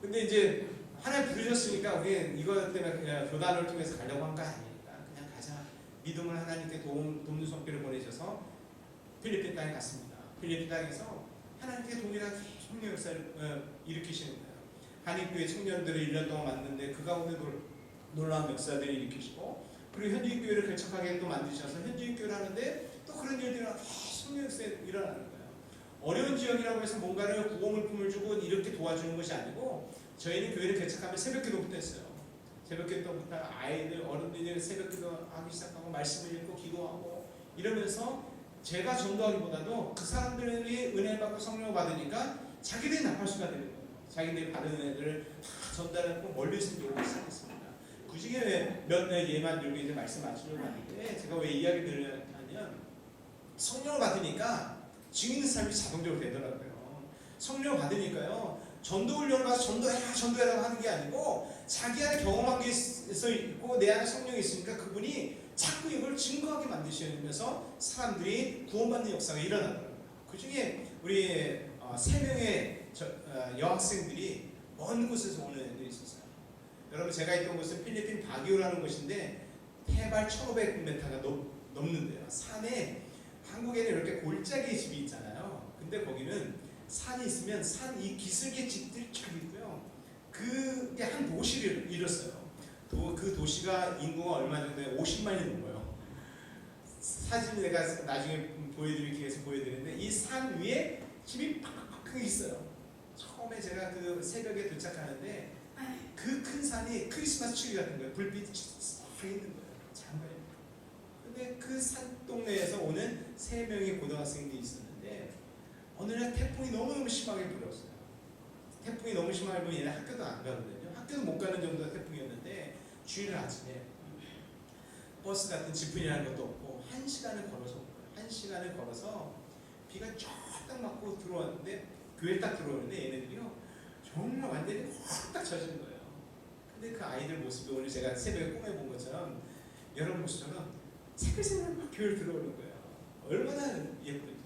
근데 이제 하나님 부르셨으니까 우리 이것 때문에 그냥 교단을 통해서 가려고 한 거 아니니까 그냥 가자. 믿음을 하나님께 돕는 손길을 보내셔서 필리핀 땅에 갔습니다. 필리핀 땅에서 하나님께 동일하게 성령 역사를 일으키시는 거예요. 한인교회 청년들을 1년 동안 만드는데 그 가운데 놀라운 역사들을 일으키시고, 그리고 현지인교회를 개척하게 또 만드셔서 현지인교회를 하는데 또 그런 일들이 성령 역사에 일어나는 거예요. 어려운 지역이라고 해서 뭔가를 구호물품을 주고 이렇게 도와주는 것이 아니고, 저희는 교회를 개척하면 새벽기도부터 했어요. 새벽기도부터 아이들, 어른들이 새벽기도 하기 시작하고 말씀을 읽고 기도하고 이러면서 제가 전도하기보다도 그 사람들이 은혜 받고 성령을 받으니까 자기들이 나팔수가 되는 거예요. 자기들이 받은 은혜들을 다 전달하고 멀리서 오기 시작했습니다. 그 중에 몇 예만 들고 이제 말씀 마치려고 하는데, 제가 왜 이야기를 하냐면 성령을 받으니까 증인의 삶이 자동적으로 되더라고요. 성령을 받으니까요, 전도 훈련을 가서 전도해라고 하는 게 아니고 자기 안에 경험한 게 있고 내 안에 성령이 있으니까 그분이 자꾸 이걸 증거하게 만드시면서 사람들이 구원받는 역사가 일어나더라고요. 그 중에 우리 3명의 여학생들이 먼 곳에서 오는 애들이 있었어요. 여러분, 제가 있던 곳은 필리핀 바기오라는 곳인데 해발 1500m가 넘는데요. 산에, 한국에는 이렇게 골짜기 집이 있잖아요. 근데 거기는 산이 있으면 산 이 기슭의 집들이 쫙 있고요. 그게 한 도시를 이뤘어요. 그 도시가 인구가 얼마 정도에 50만이 넘어요. 사진 내가 나중에 보여드리기 위해서 보여드리는데 이 산 위에 집이 팍팍 있어요. 처음에 제가 그 새벽에 도착하는데 그 큰 산이 크리스마스 트리 같은 거예요. 불빛이 싹 있는 거예요. 장관이. 근데 그 산 동네에서 오는 3명의 고등학생들이 있었는데 어느 날 태풍이 너무너무 심하게 불었어요. 태풍이 너무 심하게 불면 얘는 학교도 안 가거든요. 학교도 못 가는 정도의 태풍이었는데 주일 아침에 버스 같은 지프니라는 것도 없고 1시간을 걸어서 온 거예요. 1시간을 걸어서 비가 쫙딱 맞고 들어왔는데, 교회 딱 들어오는데 얘네들이요 정말 완전히 확딱 젖은 거예요. 근데 그 아이들 모습이 오늘 제가 새벽에 꿈에 본 것처럼, 여러분 모습처럼 새글새글 막 교회를 들어오는 거예요. 얼마나 예쁜지.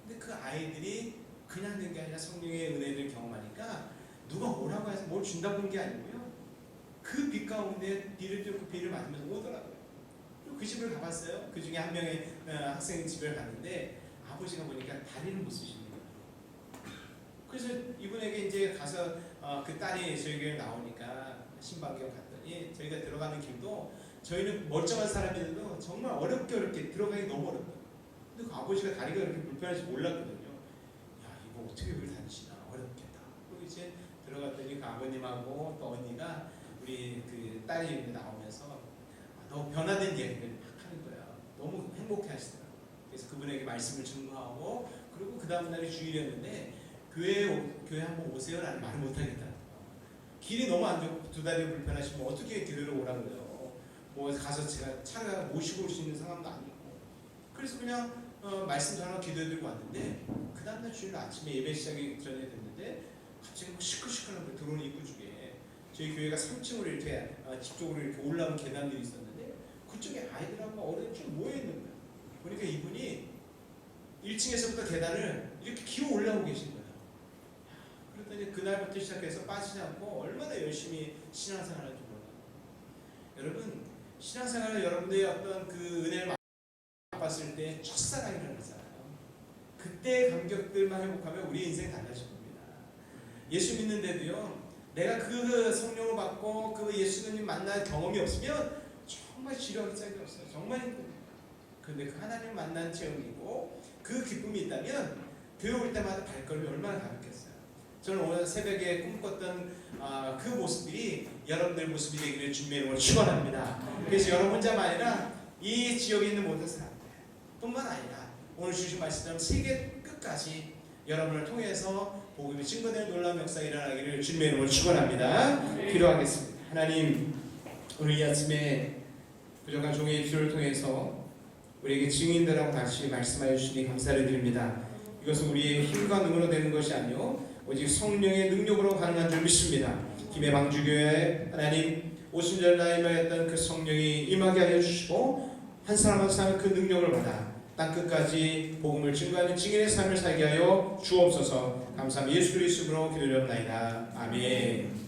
근데 그 아이들이 그냥 된 게 아니라 성령의 은혜를 경험하니까 누가 오라고 해서 뭘 준다고 한 게 아니고요, 그 빛 가운데 비를 뚫고 비를 맞으면서 오더라고요. 그리고 그 집을 가봤어요. 그 중에 한 명의 학생 집을 갔는데 아버지가 보니까 다리를 못 쓰시는 거예요. 그래서 이분에게 이제 가서 그 딸이 저희 교회 나오니까 신방교 갔더니, 저희가 들어가는 길도 저희는 멀쩡한 사람인데도 정말 어렵게 들어가기 너무 어렵다. 근데 그 아버지가 다리가 그렇게 불편한지 몰랐거든요. 야, 이거 어떻게 여기 다니시나, 어렵겠다. 그리고 이제 들어갔더니 그 아버님하고 또 언니가 우리 그 딸이 나오면서 너무 변화된 얘기를 막 하는 거야. 너무 행복해 하시더라고요. 그래서 그분에게 말씀을 증거하고, 그리고 그 다음날이 주일이었는데 교회 한번 오세요 라는 말을 못하겠다. 길이 너무 안 좋고 2다리 불편하시면 어떻게 교회를 오라고 그래요. 뭐 가서 제가 차가 모시고 올 수 있는 상황도 아니고. 그래서 그냥 말씀 전하고 기도해드리고 왔는데, 그 다음날 주일 아침에 예배 시작이 전에 됐는데 갑자기 막 시끌시끌한 거 들어오는 입구 쪽에, 저희 교회가 3층으로 이렇게 집 쪽으로 이렇게 올라온 계단들이 있었는데 그쪽에 아이들하고 어른이 좀 모여있는 거예요. 보니까 이분이 1층에서부터 계단을 이렇게 기어 올라오고 계신 거예요. 그랬더니 그날부터 시작해서 빠지지 않고 얼마나 열심히 신앙생활을 하는지 몰라요. 여러분, 신앙생활을 여러분들의 어떤 그 은혜를 맛봤을 때 첫사랑이 일어나잖아요. 그때 감격들만 회복하면 우리 인생 달라질 겁니다. 예수 믿는데도요, 내가 그 성령을 받고 그 예수님 만난 경험이 없으면 정말 지루하기 짝이 없어요. 정말 힘듭니다. 그런데 그 하나님 만난 체험이고 그 기쁨이 있다면 교회 올 때마다 발걸음이 얼마나 가볍겠어요. 저는 오늘 새벽에 꿈꿨던 그 모습들이 여러분들 모습이 되기를 주님의 이름으로 축원합니다. 그래서 여러분 혼자만 아니라 이 지역에 있는 모든 사람들 뿐만 아니라 오늘 주신 말씀처럼 세계 끝까지 여러분을 통해서 복음이 증거되는 놀라운 역사가 일어나기를 주님의 이름으로 축원합니다. 기도하겠습니다. 하나님, 오늘 이 아침에 부족한 종의 기도를 통해서 우리에게 증인들하고 다시 말씀하여 주시니 감사를 드립니다. 이것은 우리의 힘과 능으로 되는 것이 아니요 오직 성령의 능력으로 가능한 줄 믿습니다. 김해 방주교회 하나님 오순절 날 임하였던 그 성령이 임하게 하여 주시고 한 사람 한 사람 그 능력을 받아 땅끝까지 복음을 증거하는 증인의 삶을 살게 하여 주옵소서. 감사합니다. 예수 그리스도로 기도드렸나이다. 아멘.